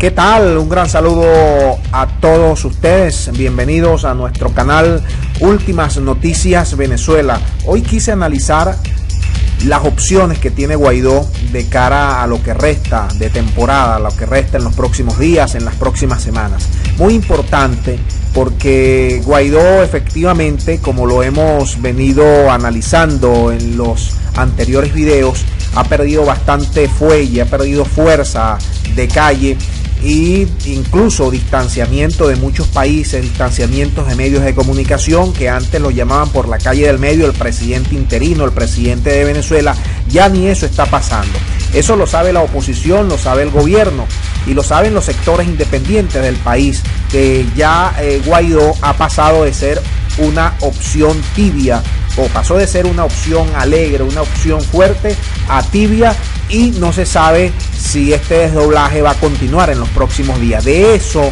¿Qué tal? Un gran saludo a todos ustedes. Bienvenidos a nuestro canal Últimas Noticias Venezuela. Hoy quise analizar las opciones que tiene Guaidó de cara a lo que resta de temporada, a lo que resta en los próximos días, en las próximas semanas. Muy importante porque Guaidó efectivamente, como lo hemos venido analizando en los anteriores videos, ha perdido bastante fuelle, ha perdido fuerza de calle e incluso distanciamiento de muchos países, distanciamientos de medios de comunicación que antes lo llamaban por la calle del medio el presidente interino, el presidente de Venezuela. Ya ni eso está pasando. Eso lo sabe la oposición, lo sabe el gobierno y lo saben los sectores independientes del país, que ya Guaidó ha pasado de ser una opción tibia, o pasó de ser una opción alegre, una opción fuerte, a tibia, y no se sabe si este desdoblaje va a continuar en los próximos días. De eso,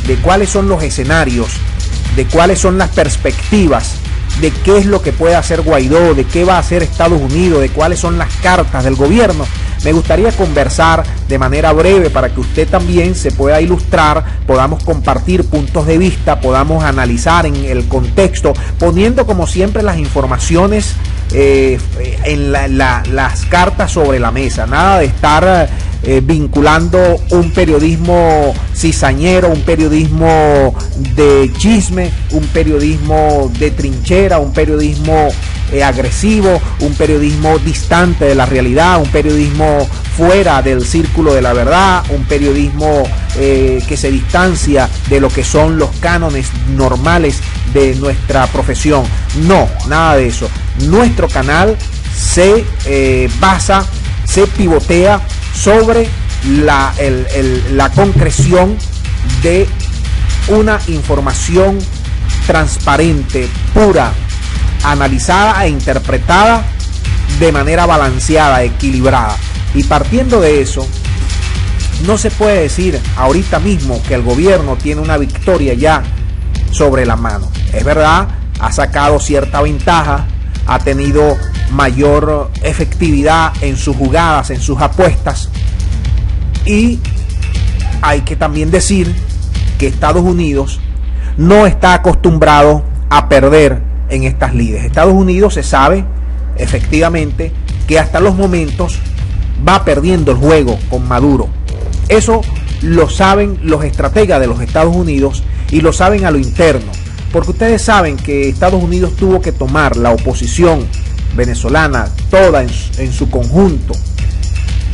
de cuáles son los escenarios, de cuáles son las perspectivas, de qué es lo que puede hacer Guaidó, de qué va a hacer Estados Unidos, de cuáles son las cartas del gobierno, me gustaría conversar de manera breve para que usted también se pueda ilustrar, podamos compartir puntos de vista, podamos analizar en el contexto, poniendo como siempre las informaciones en las cartas sobre la mesa. Nada de estar vinculando un periodismo cizañero, un periodismo de chisme, un periodismo de trinchera, un periodismo agresivo, un periodismo distante de la realidad, un periodismo fuera del círculo de la verdad, un periodismo que se distancia de lo que son los cánones normales de nuestra profesión. No, nada de eso. Nuestro canal se basa, se pivotea sobre la concreción de una información transparente, pura, analizada e interpretada de manera balanceada, equilibrada. Y partiendo de eso, no se puede decir ahorita mismo que el gobierno tiene una victoria ya sobre la mano. Es verdad, ha sacado cierta ventaja, ha tenido mayor efectividad en sus jugadas, en sus apuestas, y hay que también decir que Estados Unidos no está acostumbrado a perder en estas lides. Estados Unidos se sabe efectivamente que hasta los momentos va perdiendo el juego con Maduro. Eso lo saben los estrategas de los Estados Unidos y lo saben a lo interno, porque ustedes saben que Estados Unidos tuvo que tomar la oposición venezolana toda en su conjunto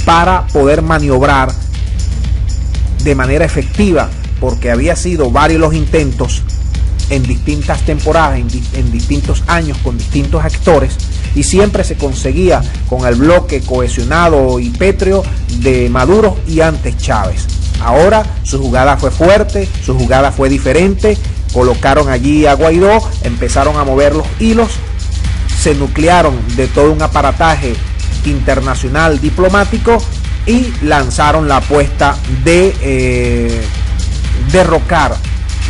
para poder maniobrar de manera efectiva, porque había sido varios los intentos en distintas temporadas, en distintos años, con distintos actores, y siempre se conseguía con el bloque cohesionado y pétreo de Maduro y antes Chávez. Ahora su jugada fue fuerte, su jugada fue diferente, colocaron allí a Guaidó, empezaron a mover los hilos, se nuclearon de todo un aparataje internacional diplomático y lanzaron la apuesta de derrocar,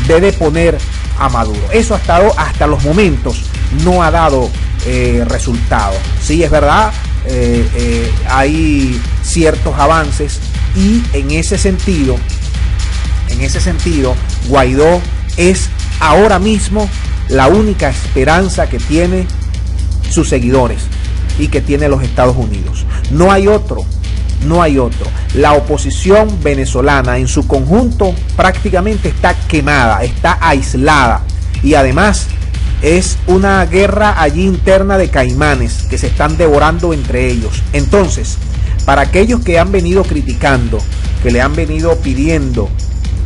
de deponer a Maduro. Eso ha estado hasta los momentos, no ha dado resultado. Sí, es verdad, hay ciertos avances y en ese sentido Guaidó es ahora mismo la única esperanza que tiene sus seguidores y que tiene los Estados Unidos. No hay otro. La oposición venezolana en su conjunto prácticamente está quemada, está aislada, y además es una guerra allí interna de caimanes que se están devorando entre ellos. Entonces, para aquellos que han venido criticando, que le han venido pidiendo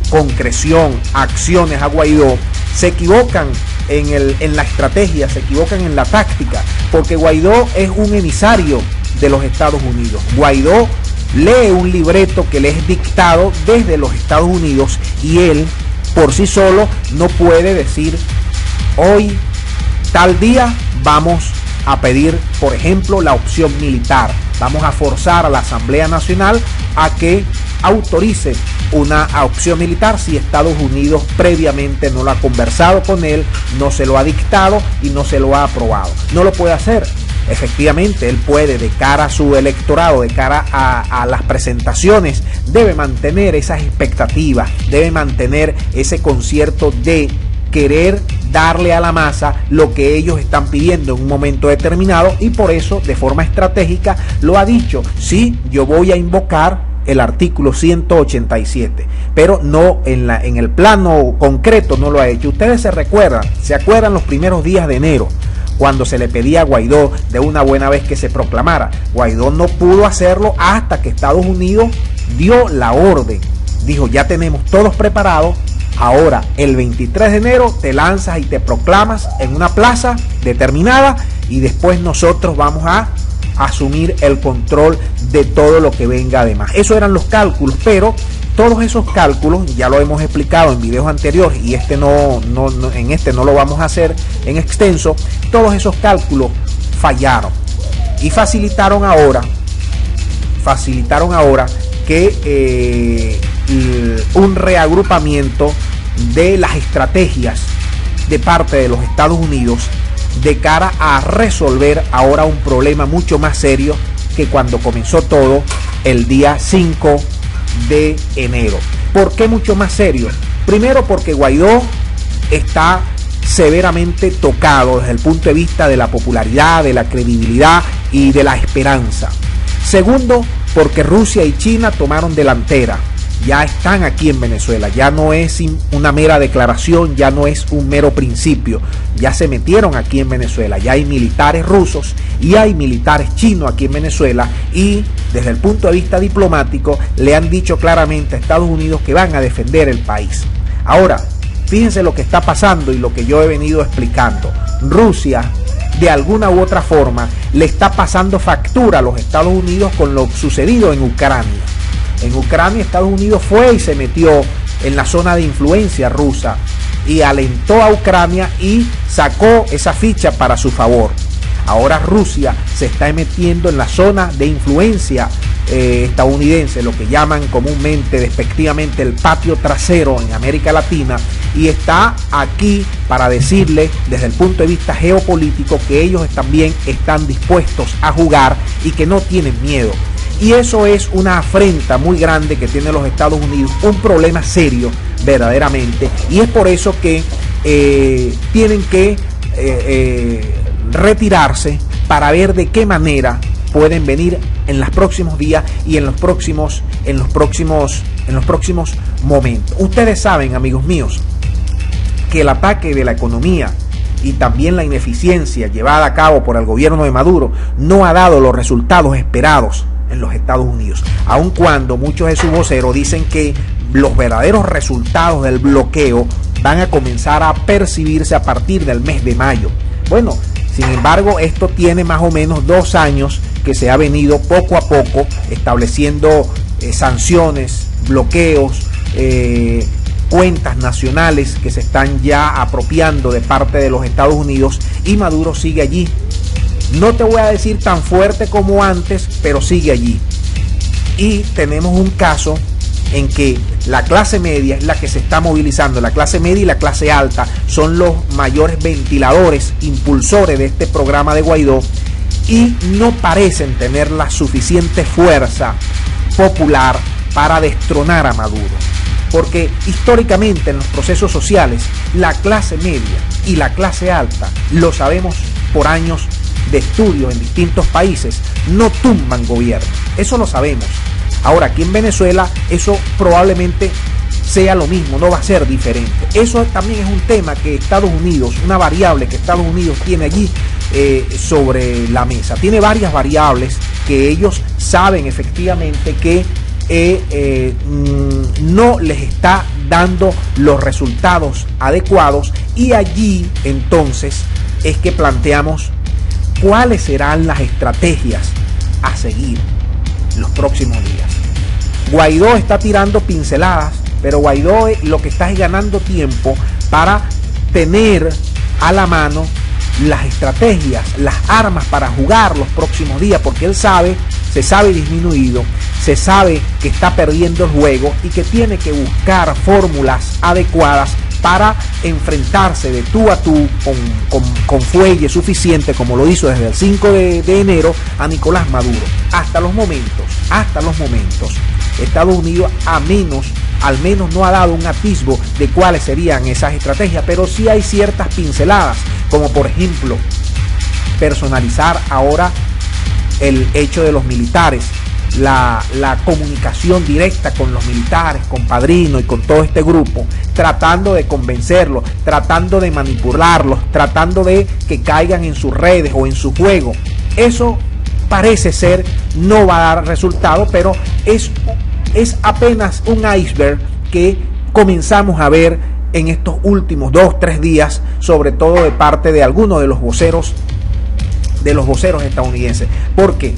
concreción, acciones a Guaidó, se equivocan en la estrategia, se equivocan en la táctica, porque Guaidó es un emisario de los Estados Unidos. Guaidó lee un libreto que le es dictado desde los Estados Unidos, y él por sí solo no puede decir: hoy, tal día, vamos a pedir, por ejemplo, la opción militar. Vamos a forzar a la Asamblea Nacional a que autorice una opción militar si Estados Unidos previamente no lo ha conversado con él, no se lo ha dictado y no se lo ha aprobado. No lo puede hacer. efectivamente él puede, de cara a su electorado, de cara a las presentaciones, debe mantener esas expectativas, debe mantener ese concierto de querer darle a la masa lo que ellos están pidiendo en un momento determinado, y por eso de forma estratégica lo ha dicho: sí, yo voy a invocar el artículo 187, pero no en el plano concreto no lo ha hecho. Ustedes se acuerdan los primeros días de enero, cuando se le pedía a Guaidó de una buena vez que se proclamara. Guaidó no pudo hacerlo hasta que Estados Unidos dio la orden, dijo: ya tenemos todos preparados, ahora el 23 de enero te lanzas y te proclamas en una plaza determinada, y después nosotros vamos a asumir el control de todo lo que venga además. Esos eran los cálculos, pero todos esos cálculos ya lo hemos explicado en videos anteriores, y en este no lo vamos a hacer en extenso. Todos esos cálculos fallaron y facilitaron ahora que un reagrupamiento de las estrategias de parte de los Estados Unidos de cara a resolver ahora un problema mucho más serio que cuando comenzó todo el día 5 de enero. ¿Por qué mucho más serio? Primero, porque Guaidó está severamente tocado desde el punto de vista de la popularidad, de la credibilidad y de la esperanza. Segundo, porque Rusia y China tomaron delantera. Ya están aquí en Venezuela, ya no es una mera declaración, ya no es un mero principio, ya se metieron aquí en Venezuela, ya hay militares rusos y hay militares chinos aquí en Venezuela, y desde el punto de vista diplomático le han dicho claramente a Estados Unidos que van a defender el país. Ahora, fíjense lo que está pasando y lo que yo he venido explicando. Rusia, de alguna u otra forma, le está pasando factura a los Estados Unidos con lo sucedido en Ucrania. En Ucrania, Estados Unidos fue y se metió en la zona de influencia rusa y alentó a Ucrania y sacó esa ficha para su favor. Ahora Rusia se está metiendo en la zona de influencia estadounidense, lo que llaman comúnmente, despectivamente, el patio trasero en América Latina, y está aquí para decirle desde el punto de vista geopolítico que ellos también están dispuestos a jugar y que no tienen miedo. Y eso es una afrenta muy grande que tienen los Estados Unidos, un problema serio verdaderamente, y es por eso que tienen que retirarse para ver de qué manera pueden venir en los próximos días y en los próximos momentos. Ustedes saben, amigos míos, que el ataque de la economía y también la ineficiencia llevada a cabo por el gobierno de Maduro no ha dado los resultados esperados en los Estados Unidos, aun cuando muchos de sus voceros dicen que los verdaderos resultados del bloqueo van a comenzar a percibirse a partir del mes de mayo. Bueno, sin embargo, esto tiene más o menos 2 años que se ha venido poco a poco estableciendo sanciones, bloqueos, cuentas nacionales que se están ya apropiando de parte de los Estados Unidos, y Maduro sigue allí. No te voy a decir tan fuerte como antes, pero sigue allí. Y tenemos un caso en que la clase media es la que se está movilizando. La clase media y la clase alta son los mayores ventiladores, impulsores de este programa de Guaidó, y no parecen tener la suficiente fuerza popular para destronar a Maduro. Porque históricamente en los procesos sociales, la clase media y la clase alta, lo sabemos por años de estudios en distintos países, no tumban gobierno. Eso lo sabemos. Ahora, aquí en Venezuela, eso probablemente sea lo mismo, no va a ser diferente. Eso también es un tema que Estados Unidos, una variable que Estados Unidos tiene allí sobre la mesa. Tiene varias variables que ellos saben efectivamente que no les está dando los resultados adecuados, y allí entonces es que planteamos cuáles serán las estrategias a seguir los próximos días. Guaidó está tirando pinceladas, pero Guaidó lo que está es ganando tiempo para tener a la mano las estrategias, las armas para jugar los próximos días, porque él se sabe disminuido, se sabe que está perdiendo el juego y que tiene que buscar fórmulas adecuadas para enfrentarse de tú a tú con fuelle suficiente, como lo hizo desde el 5 de enero, a Nicolás Maduro. Hasta los momentos, Estados Unidos al menos no ha dado un atisbo de cuáles serían esas estrategias, pero sí hay ciertas pinceladas, como por ejemplo, personalizar ahora el hecho de los militares, la comunicación directa con los militares, con Padrino y con todo este grupo, tratando de convencerlos, tratando de manipularlos, tratando de que caigan en sus redes o en su juego. Eso parece ser no va a dar resultado, pero es apenas un iceberg que comenzamos a ver en estos últimos 2-3 días, sobre todo de parte de algunos de los voceros estadounidenses, porque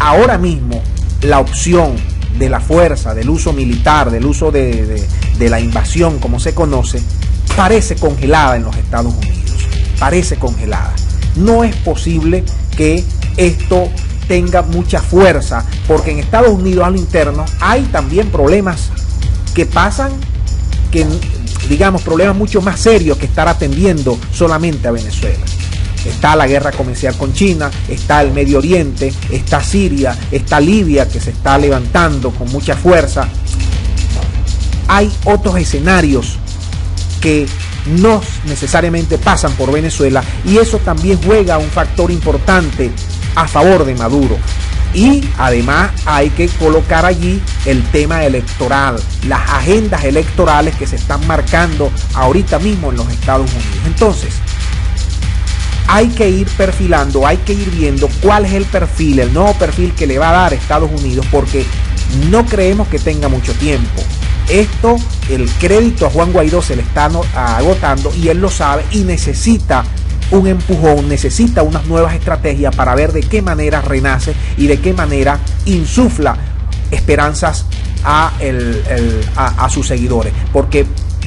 ahora mismo la opción de la fuerza, del uso militar, del uso de la invasión, como se conoce, parece congelada en los Estados Unidos, parece congelada. No es posible que esto tenga mucha fuerza, porque en Estados Unidos a lo interno hay también problemas que pasan, digamos, problemas mucho más serios que estar atendiendo solamente a Venezuela. Está la guerra comercial con China, está el Medio Oriente, está Siria, está Libia, que se está levantando con mucha fuerza. Hay otros escenarios que no necesariamente pasan por Venezuela, y eso también juega un factor importante a favor de Maduro. Y además hay que colocar allí el tema electoral, las agendas electorales que se están marcando ahorita mismo en los Estados Unidos. Entonces, hay que ir perfilando, hay que ir viendo cuál es el perfil, el nuevo perfil que le va a dar Estados Unidos, porque no creemos que tenga mucho tiempo. Esto, el crédito a Juan Guaidó se le está agotando, y él lo sabe, y necesita un empujón, necesita unas nuevas estrategias para ver de qué manera renace y de qué manera insufla esperanzas a sus seguidores. Porque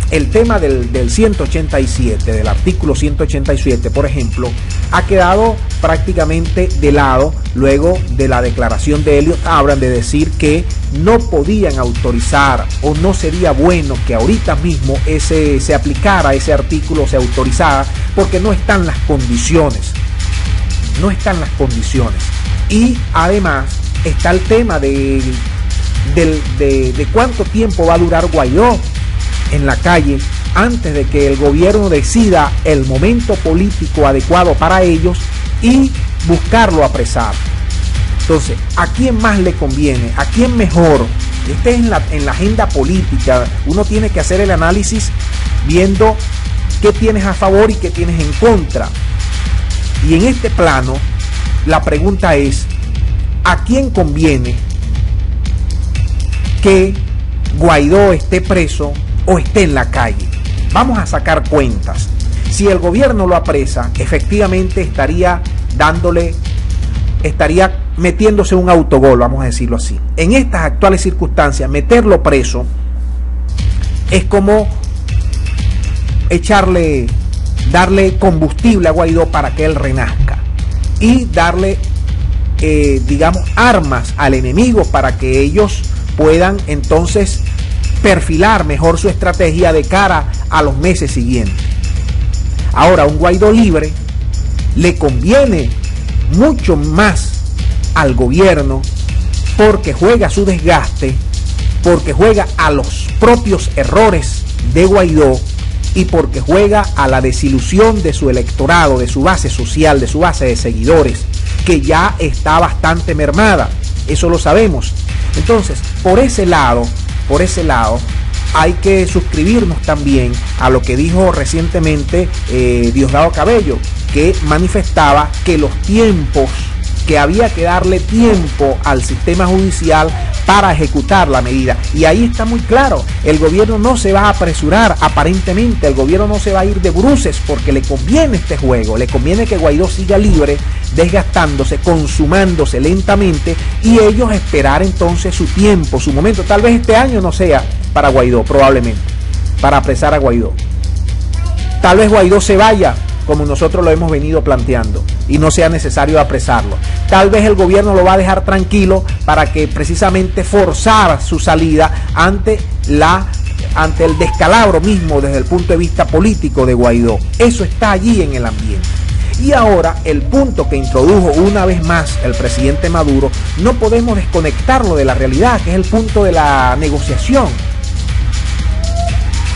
el tema del 187, del artículo 187, por ejemplo, ha quedado prácticamente de lado luego de la declaración de Elliot Abrams de decir que no podían autorizar, o no sería bueno que ahorita mismo se aplicara ese artículo, se autorizara, porque no están las condiciones. No están las condiciones. Y además está el tema de cuánto tiempo va a durar Guaidó en la calle antes de que el gobierno decida el momento político adecuado para ellos y buscarlo apresar. Entonces, ¿a quién más le conviene? ¿A quién mejor? Este es en la agenda política. Uno tiene que hacer el análisis viendo qué tienes a favor y qué tienes en contra. Y en este plano, la pregunta es, ¿a quién conviene que Guaidó esté preso o esté en la calle? Vamos a sacar cuentas. Si el gobierno lo apresa, efectivamente estaría metiéndose un autogol, vamos a decirlo así. En estas actuales circunstancias, meterlo preso es como darle combustible a Guaidó para que él renazca, y darle, digamos, armas al enemigo para que ellos puedan entonces perfilar mejor su estrategia de cara a los meses siguientes. Ahora, un Guaidó libre le conviene mucho más al gobierno, porque juega su desgaste, porque juega a los propios errores de Guaidó, y porque juega a la desilusión de su electorado, de su base social, de su base de seguidores, que ya está bastante mermada. Eso lo sabemos. Entonces, por ese lado, hay que suscribirnos también a lo que dijo recientemente Diosdado Cabello, que manifestaba que los tiempos, que había que darle tiempo al sistema judicial para ejecutar la medida. Y ahí está muy claro, el gobierno no se va a apresurar, aparentemente el gobierno no se va a ir de bruces, porque le conviene este juego, le conviene que Guaidó siga libre, desgastándose, consumándose lentamente, y ellos esperar entonces su tiempo, su momento. Tal vez este año no sea para Guaidó, probablemente, para apresar a Guaidó. Tal vez Guaidó se vaya, como nosotros lo hemos venido planteando, y no sea necesario apresarlo. Tal vez el gobierno lo va a dejar tranquilo para que precisamente forzar su salida ante ante el descalabro mismo desde el punto de vista político de Guaidó. Eso está allí en el ambiente. Y ahora el punto que introdujo una vez más el presidente Maduro, no podemos desconectarlo de la realidad, que es el punto de la negociación.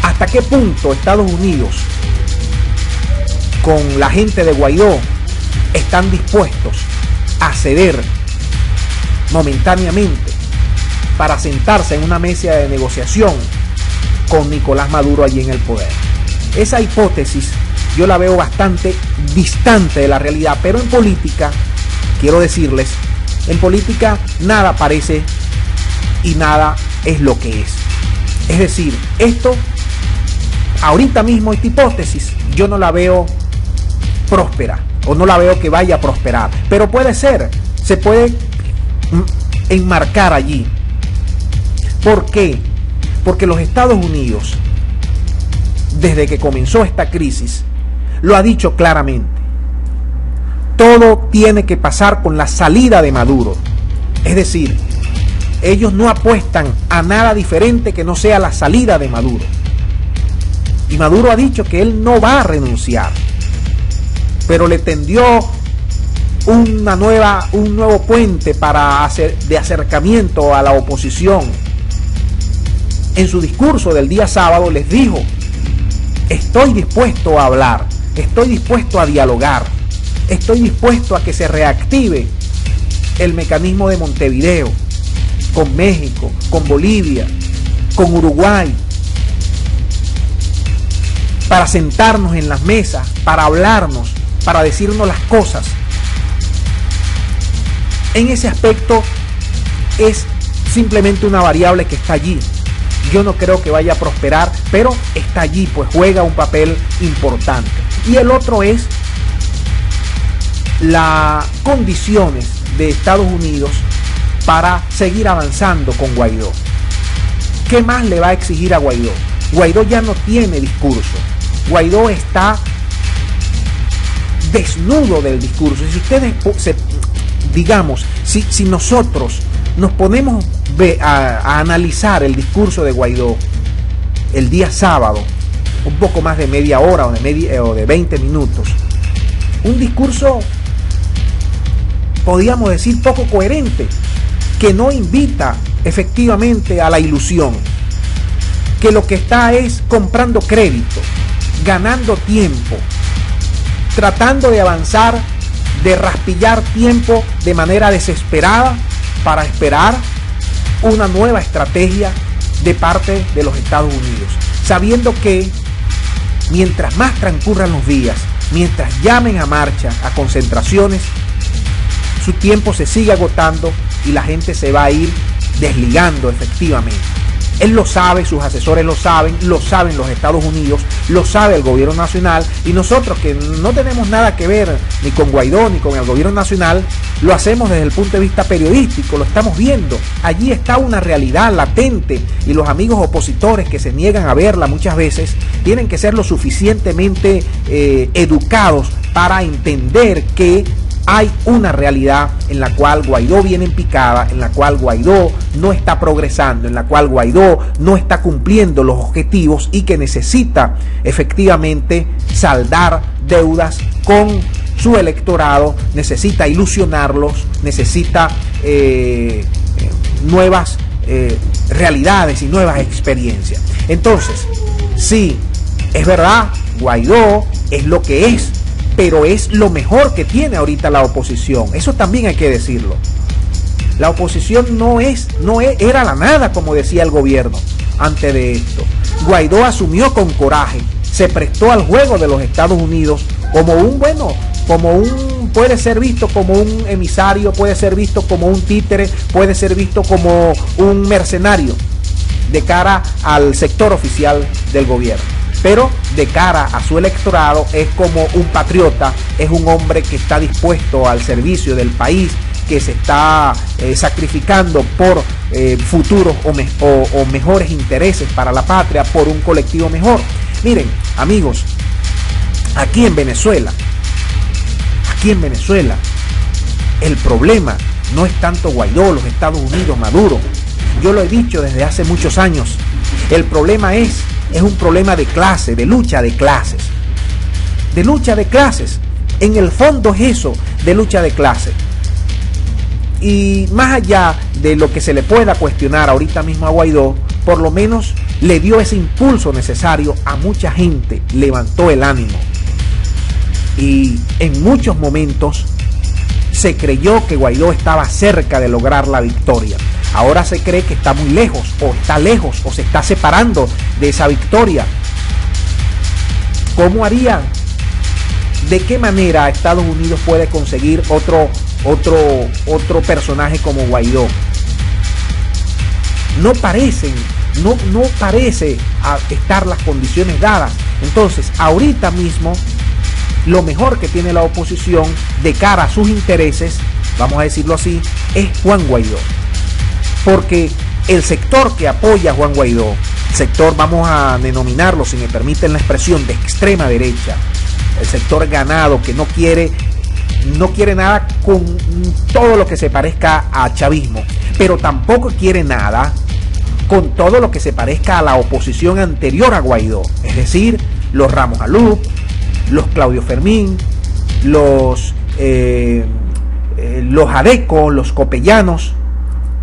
¿Hasta qué punto Estados Unidos, con la gente de Guaidó, están dispuestos a ceder momentáneamente para sentarse en una mesa de negociación con Nicolás Maduro allí en el poder? Esa hipótesis yo la veo bastante distante de la realidad, pero en política, quiero decirles, en política nada parece y nada es lo que es. Es decir, esto, ahorita mismo esta hipótesis, yo no la veo próspera, o no la veo que vaya a prosperar, pero puede ser, se puede enmarcar allí. ¿Por qué? Porque los Estados Unidos, desde que comenzó esta crisis, lo ha dicho claramente. Todo tiene que pasar con la salida de Maduro. Es decir, ellos no apuestan a nada diferente que no sea la salida de Maduro. Y Maduro ha dicho que él no va a renunciar, pero le tendió un nuevo puente de acercamiento a la oposición. En su discurso del día sábado les dijo: estoy dispuesto a hablar, estoy dispuesto a dialogar, estoy dispuesto a que se reactive el mecanismo de Montevideo con México, con Bolivia, con Uruguay, para sentarnos en las mesas, para hablarnos, para decirnos las cosas. En ese aspecto es simplemente una variable que está allí. Yo no creo que vaya a prosperar, pero está allí, pues juega un papel importante. Y el otro es las condiciones de Estados Unidos para seguir avanzando con Guaidó. ¿Qué más le va a exigir a Guaidó? Guaidó ya no tiene discurso. Guaidó está desnudo del discurso. Si ustedes, digamos, si nosotros nos ponemos a analizar el discurso de Guaidó el día sábado, un poco más de media hora o de 20 minutos, un discurso, podríamos decir, poco coherente, que no invita efectivamente a la ilusión, que lo que está es comprando crédito, ganando tiempo, tratando de avanzar, de raspillar tiempo de manera desesperada para esperar una nueva estrategia de parte de los Estados Unidos, sabiendo que mientras más transcurran los días, mientras llamen a marcha, a concentraciones, su tiempo se sigue agotando y la gente se va a ir desligando efectivamente. Él lo sabe, sus asesores lo saben los Estados Unidos, lo sabe el gobierno nacional, y nosotros, que no tenemos nada que ver ni con Guaidó ni con el gobierno nacional, lo hacemos desde el punto de vista periodístico, lo estamos viendo. Allí está una realidad latente, y los amigos opositores que se niegan a verla muchas veces tienen que ser lo suficientemente educados para entender que hay una realidad en la cual Guaidó viene en picada, en la cual Guaidó no está progresando, en la cual Guaidó no está cumpliendo los objetivos y que necesita efectivamente saldar deudas con su electorado, necesita ilusionarlos, necesita nuevas realidades y nuevas experiencias. Entonces, sí, es verdad, Guaidó es lo que es, pero es lo mejor que tiene ahorita la oposición. Eso también hay que decirlo. La oposición no era la nada, como decía el gobierno antes de esto. Guaidó asumió con coraje, se prestó al juego de los Estados Unidos puede ser visto como un emisario, puede ser visto como un títere, puede ser visto como un mercenario de cara al sector oficial del gobierno. Pero de cara a su electorado es como un patriota, es un hombre que está dispuesto al servicio del país, que se está sacrificando por futuros o mejores intereses para la patria, por un colectivo mejor. Miren, amigos, aquí en Venezuela, el problema no es tanto Guaidó, los Estados Unidos, Maduro. Yo lo he dicho desde hace muchos años. El problema es un problema de clase, de lucha de clases. De lucha de clases. En el fondo es eso, de lucha de clases. Y más allá de lo que se le pueda cuestionar ahorita mismo a Guaidó, por lo menos le dio ese impulso necesario a mucha gente, levantó el ánimo. Y en muchos momentos se creyó que Guaidó estaba cerca de lograr la victoria. Ahora se cree que está muy lejos, o está lejos, o se está separando de esa victoria. ¿Cómo harían? ¿De qué manera Estados Unidos puede conseguir otro personaje como Guaidó? No parece estar las condiciones dadas. Entonces, ahorita mismo, lo mejor que tiene la oposición de cara a sus intereses, vamos a decirlo así, es Juan Guaidó. Porque el sector que apoya a Juan Guaidó, sector, vamos a denominarlo, si me permiten la expresión, de extrema derecha, el sector ganado, que no quiere nada con todo lo que se parezca a chavismo, pero tampoco quiere nada con todo lo que se parezca a la oposición anterior a Guaidó, es decir, los Ramos Alup, los Claudio Fermín, los Adeco, los Copellanos,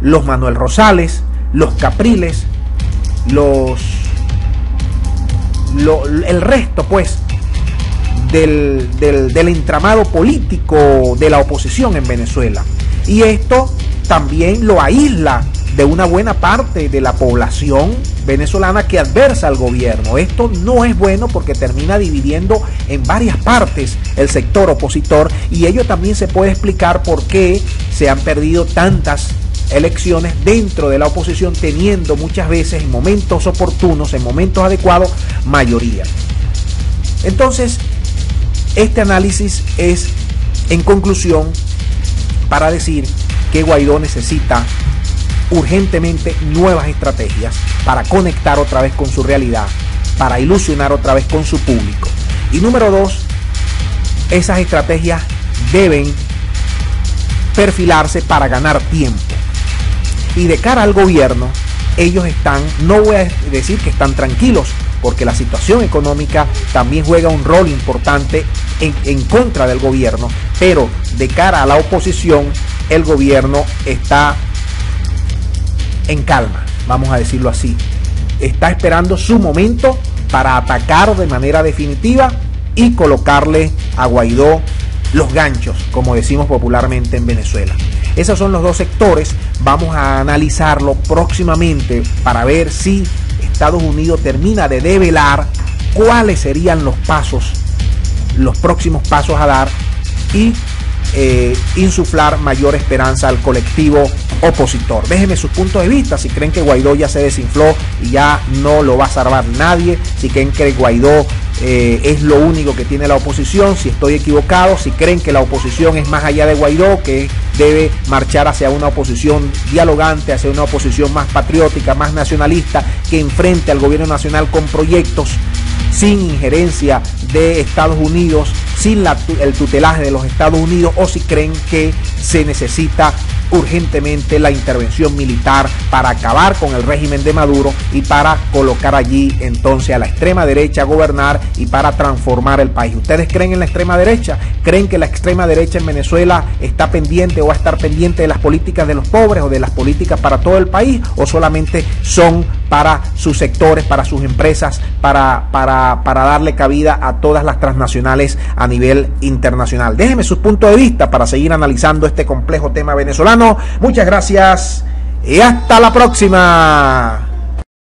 los Manuel Rosales, los Capriles, el resto pues del entramado político de la oposición en Venezuela. Y esto también lo aísla de una buena parte de la población venezolana que adversa al gobierno. Esto no es bueno porque termina dividiendo en varias partes el sector opositor, y ello también se puede explicar por qué se han perdido tantas elecciones dentro de la oposición, teniendo muchas veces en momentos oportunos, en momentos adecuados, mayoría. Entonces, este análisis es, en conclusión, para decir que Guaidó necesita urgentemente nuevas estrategias para conectar otra vez con su realidad, para ilusionar otra vez con su público. Y número dos, esas estrategias deben perfilarse para ganar tiempo. Y de cara al gobierno, ellos están, no voy a decir que están tranquilos, porque la situación económica también juega un rol importante en contra del gobierno, pero de cara a la oposición, el gobierno está en calma, vamos a decirlo así. Está esperando su momento para atacar de manera definitiva y colocarle a Guaidó los ganchos, como decimos popularmente en Venezuela. Esos son los dos sectores. Vamos a analizarlo próximamente para ver si Estados Unidos termina de develar cuáles serían los próximos pasos a dar y insuflar mayor esperanza al colectivo opositor. Déjenme sus puntos de vista, si creen que Guaidó ya se desinfló y ya no lo va a salvar nadie, si creen que Guaidó es lo único que tiene la oposición, si estoy equivocado, si creen que la oposición es más allá de Guaidó, que debe marchar hacia una oposición dialogante, hacia una oposición más patriótica, más nacionalista, que enfrente al gobierno nacional con proyectos sin injerencia de Estados Unidos, sin el tutelaje de los Estados Unidos, o si creen que se necesita urgentemente la intervención militar para acabar con el régimen de Maduro y para colocar allí entonces a la extrema derecha a gobernar y para transformar el país. ¿Ustedes creen en la extrema derecha? ¿Creen que la extrema derecha en Venezuela está pendiente o va a estar pendiente de las políticas de los pobres o de las políticas para todo el país, o solamente son para sus sectores, para sus empresas, para darle cabida a todas las transnacionales a nivel internacional? Déjenme sus puntos de vista para seguir analizando este complejo tema venezolano. Muchas gracias y hasta la próxima.